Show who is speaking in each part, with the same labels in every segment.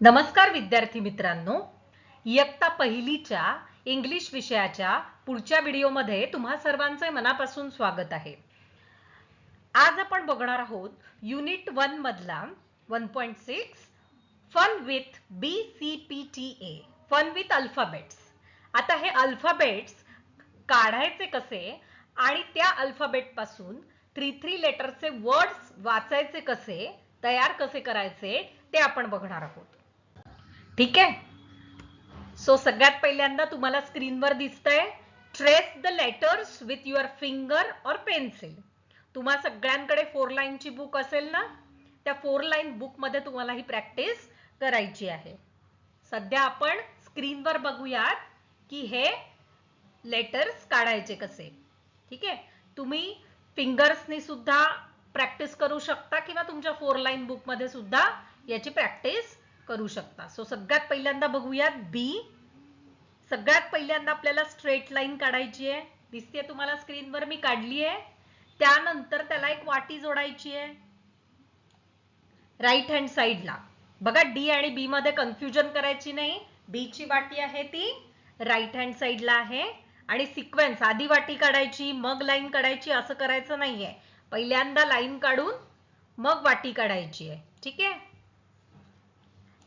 Speaker 1: नमस्कार विद्यार्थी मित्रांनो, इयत्ता पहिलीच्या इंग्लिश विषयाच्या पुढच्या व्हिडिओमध्ये तुम्हा सर्वांचे मनापासून स्वागत आहे। आज आपण बघणार आहोत युनिट 1 मधला 1.6 fun with BCPTA, fun with alphabets. आता हे अल्फाबेट्स काढायचे कसे आणि त्या अल्फाबेट पासून 3 लेटरचे वर्ड्स वाचायचे कसे, तयार कसे करायचे ते आपण बघणार आहोत। ठीक आहे, सो सगळ्यात पहिल्यांदा तुम्हाला स्क्रीनवर दिसतंय trace the letters with your finger और पेन्सिल। तुम्हा सगळ्यांकडे 4 लाईनची बुक असेल ना, त्या 4 लाईन बुक मध्ये तुम्हाला ही प्रॅक्टिस करायची आहे। सध्या आपण स्क्रीनवर बघूयात की हे लेटर्स काढायचे कसे। ठीक आहे, तुम्ही फिंगर्सनी सुद्धा प्रॅक्टिस करू शकता किंवा तुमच्या 4 लाईन बुक मध्ये सुद्धा याची प्रॅक्टिस करू शकता। सो सगळ्यात पहिल्यांदा बघूयात बी। सगळ्यात पहिल्यांदा आपल्याला स्ट्रेट लाईन काढायची आहे, दिसते तुम्हाला स्क्रीनवर, मी काढली आहे। त्यानंतर त्याला एक वाटी जोडायची आहे राईट हँड साइडला। बघा, डी आणि बी मध्ये कन्फ्युजन करायची नाही, बी ची वाटी आहे ती राईट हँड साइडला आहे आणि सिक्वेन्स आधी वाटी काढायची मग लाईन काढायची असं करायचं नाहीये। पहिल्यांदा लाईन काढून मग वाटी काढायची आहे। ठीक आहे,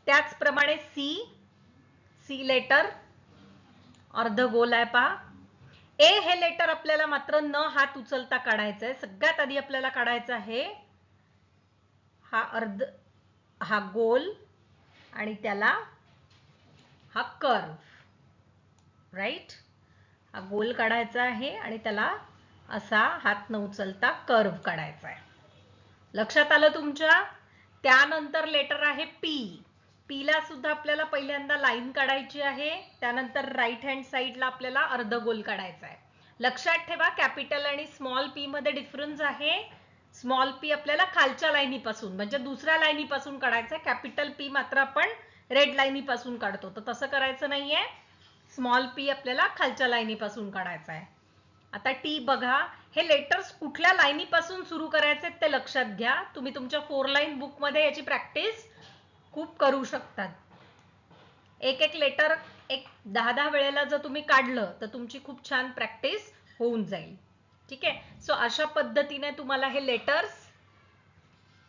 Speaker 1: त्याचप्रमाणे सी लेटर अर्धगोल आहे पहा। ए हे लेटर आपल्याला मात्र न हात उचलता काढायचं आहे। सगळ्यात आधी आपल्याला काढायचं आहे हा गोल आणि त्याला हा कर्व, राईट। हा गोल काढायचा आहे आणि त्याला असा हात न उचलता कर्व काढायचा आहे। लक्षात आलं तुमच्या? त्यानंतर लेटर आहे पी। पी ला सुद्धा आपल्याला पहिल्यांदा लाईन काढायची आहे, त्यानंतर राईट हँड साइडला आपल्याला अर्धगोल काढायचा आहे। लक्षात ठेवा, कॅपिटल आणि स्मॉल पी मध्ये डिफरन्स आहे। स्मॉल पी आपल्याला खालच्या लाईनीपासून म्हणजे दुसऱ्या लाईनीपासून काढायचं आहे, कॅपिटल पी मात्र आपण रेड लाईनीपासून काढतो, तर तसं करायचं नाहीये। स्मॉल पी आपल्याला खालच्या लाईनीपासून काढायचं आहे। आता टी बघा, हे लेटर्स कुठल्या लाईनीपासून सुरू करायचे ते लक्षात घ्या। तुम्ही तुमच्या 4 लाईन बुक मध्ये याची प्रॅक्टिस खूप करू शकतात। एक एक लेटर एक 10-10 वेळेला जर तुम्ही काढलं तर तुमची खूप छान प्रॅक्टिस होऊन जाईल। ठीक आहे, सो अशा पद्धतीने तुम्हाला हे लेटर्स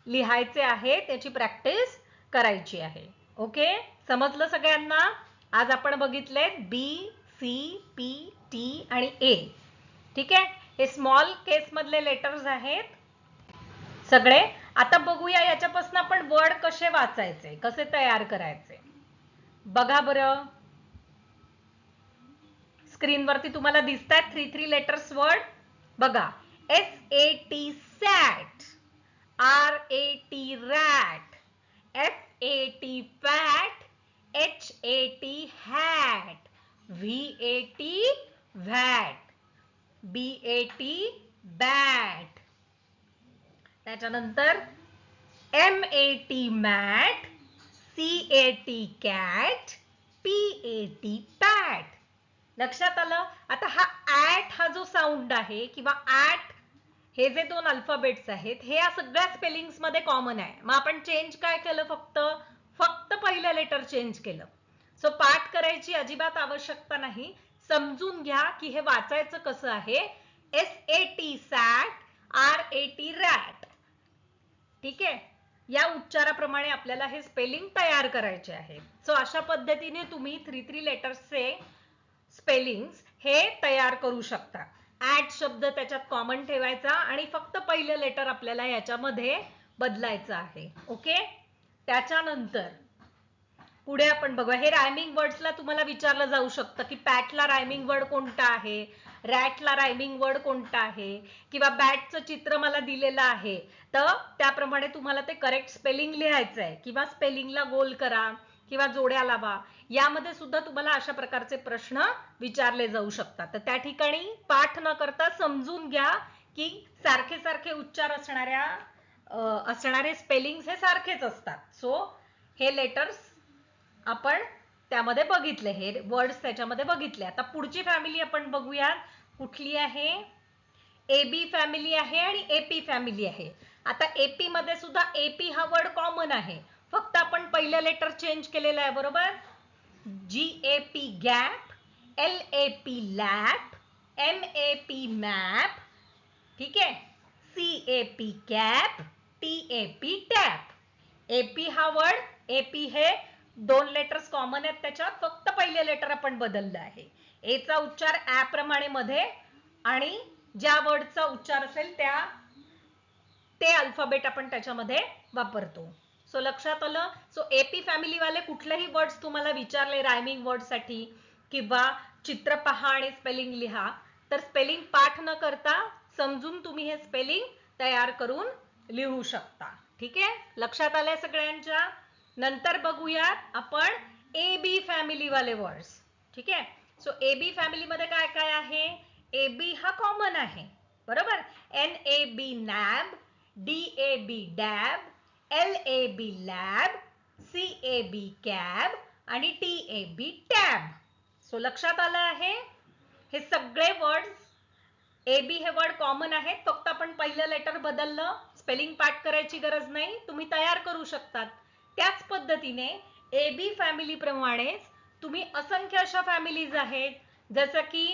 Speaker 1: लिहायचे आहे, त्याची प्रॅक्टिस करायची आहे। ओके, समजलं सगळ्यांना? आज आपण बघितले बी, सी, पी, टी आणि ए। ठीक आहे, हे स्मॉल केस मधले लेटर्स आहेत सगळे। आता बघूया याच्यापासून आपण वर्ड कसे वाचायचे, कसे तयार करायचे। बघा बरं, स्क्रीनवरती तुम्हाला दिसतात 3 लेटर्स वर्ड। बघा, SAT sat, RAT rat, FAT fat, HAT hat, VAT vat, BAT bat, त्याच्यानंतर MAT mat, CAT cat, PAT pat. लक्षात आलं? आता हा जो साऊंड आहे किंवा ऍट हे जे 2 अल्फाबेट्स आहेत, हे या सगळ्या स्पेलिंग्स मध्ये कॉमन आहे। मग आपण चेंज काय केलं? फक्त पहिलं लेटर चेंज केलं। सो पाठ करायची अजिबात आवश्यकता नाही, समजून घ्या की हे वाचायचं कसं आहे। SAT sat, RAT rat. ठीक आहे, या उच्चाराप्रमाणे आपल्याला हे स्पेलिंग तयार करायचे आहे। सो अशा पद्धतीने तुम्ही 3 लेटर्सचे स्पेलिंग्स हे तयार करू शकता। ऍट शब्द त्याच्यात कॉमन ठेवायचा आणि फक्त पहिलं लेटर आपल्याला याच्यामध्ये बदलायचं आहे। ओके, त्याच्यानंतर पुढे आपण बघूया, हे रायमिंग वर्ड्सला तुम्हाला विचारलं जाऊ शकतं की पॅटला रायमिंग वर्ड कोणता आहे, रॅटला रायमिंग वर्ड कोणता आहे, किंवा बॅटचं चित्र मला दिलेलं आहे तर त्याप्रमाणे तुम्हाला ते करेक्ट स्पेलिंग लिहायचं आहे किंवा स्पेलिंगला गोल करा किंवा जोड्या लावा। यामध्ये सुद्धा तुम्हाला अशा प्रकारचे प्रश्न विचारले जाऊ शकतात। तर त्या ठिकाणी पाठ न करता समजून घ्या की सारखे सारखे उच्चार असणारे स्पेलिंग्स हे सारखेच असतात। सो हे लेटर्स आपण त्यामध्ये बघितले, हे वर्ड्स त्याच्यामध्ये बघितले। आता पुढची फॅमिली आपण बघूया, कुठली आहे? AB फॅमिली आहे आणि AP फॅमिली आहे। आता AP मध्ये सुद्धा AP हा वर्ड कॉमन आहे, फक्त आपण पहिलं लेटर चेंज केलेलं आहे, बरोबर. GAP gap, LAP lap, MAP map, ठीक आहे. CAP cap, TAP tap. AP हा वर्ड, AP हे 2 लेटर्स कॉमन आहेत त्याच्यात, फक्त पहिले लेटर आपण बदललं आहे. ए चा उच्चार ऍ प्रमाणे मध्ये आणि ज्या वर्डचा उच्चार असेल ते अल्फाबेट आपण त्याच्यामध्ये वापरतो. सो लक्षात आलं. सो एपी फॅमिली वाले कुठलेही वर्ड्स तुम्हाला विचारले रायमिंग वर्ड साठी किंवा चित्र पहा आणि स्पेलिंग लिहा, तर स्पेलिंग पाठ न करता समजून तुम्ही हे स्पेलिंग तयार करून लिहू शकता. ठीक आहे, लक्षात आलंय सगळ्यांच्या. नंतर बघूयात आपण ए बी फॅमिली वाले वर्ड्स. ठीक आहे. सो ए बी फॅमिली मध्ये काय काय आहे. ए बी हा कॉमन आहे, बरोबर. NAB nab, DAB dab, LAB lab, CAB cab आणि TAB टॅब. सो लक्षात आलं आहे. हे सगळे वर्ड्स AB हे वर्ड कॉमन आहेत, फक्त आपण पहिलं लेटर बदललं. स्पेलिंग पाठ करायची गरज नाही, तुम्ही तयार करू शकतात. त्याच पद्धतीने AB फॅमिली प्रमाणेच तुम्ही असंख्य अशा फॅमिलीज आहेत, जसं की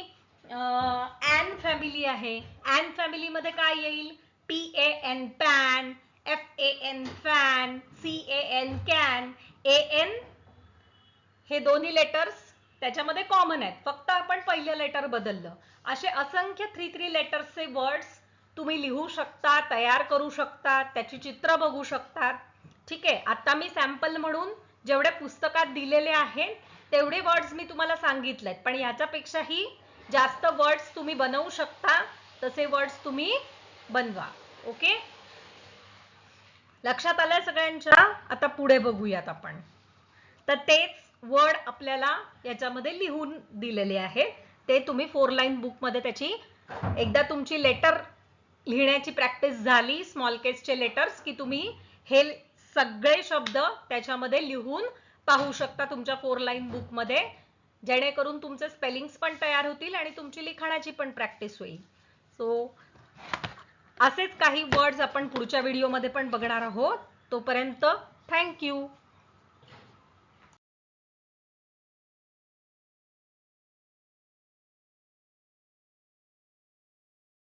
Speaker 1: ॲन फॅमिली आहे. ॲन फॅमिली मध्ये काय येईल. PAN pan, FAN fan, CAN can, AN हे दोन्ही लेटर्स त्याच्यामध्ये कॉमन आहेत, फक्त आपण पहिलं लेटर बदललं. असे असंख्य 3 लेटर्सचे वर्ड्स तुम्ही लिहू शकता, तयार करू शकता, त्याची चित्र बघू शकता. ठीक आहे. आता मी सॅम्पल म्हणून जेवढे पुस्तकात दिलेले आहेत तेवढे वर्ड्स मी तुम्हाला सांगितलेत, पण याच्यापेक्षाही जास्त वर्ड्स तुम्ही बनवू शकता. तसे वर्ड्स तुम्ही बनवा. ओके, लक्षात आलंय सगळ्यांच्या. आता पुढे बघूयात आपण. तर तेच वर्ड आपल्याला याच्यामध्ये लिहून दिलेले आहे, ते तुम्ही 4 लाईन बुक मध्ये त्याची एकदा तुमची लेटर लिहिण्याची प्रॅक्टिस झाली, स्मॉल केसचे लेटर्स, की तुम्ही हे सगळे शब्द त्याच्यामध्ये लिहून पाहू शकता तुमच्या 4 लाईन बुक मध्ये, जेणेकरून तुमचे स्पेलिंग्स पण तयार होतील आणि तुमची लिखाणाची पण प्रॅक्टिस होईल. सो असेच काही वर्ड्स आपण पुढच्या व्हिडिओमध्ये पण बघणार आहोत. तोपर्यंत थँक्यू.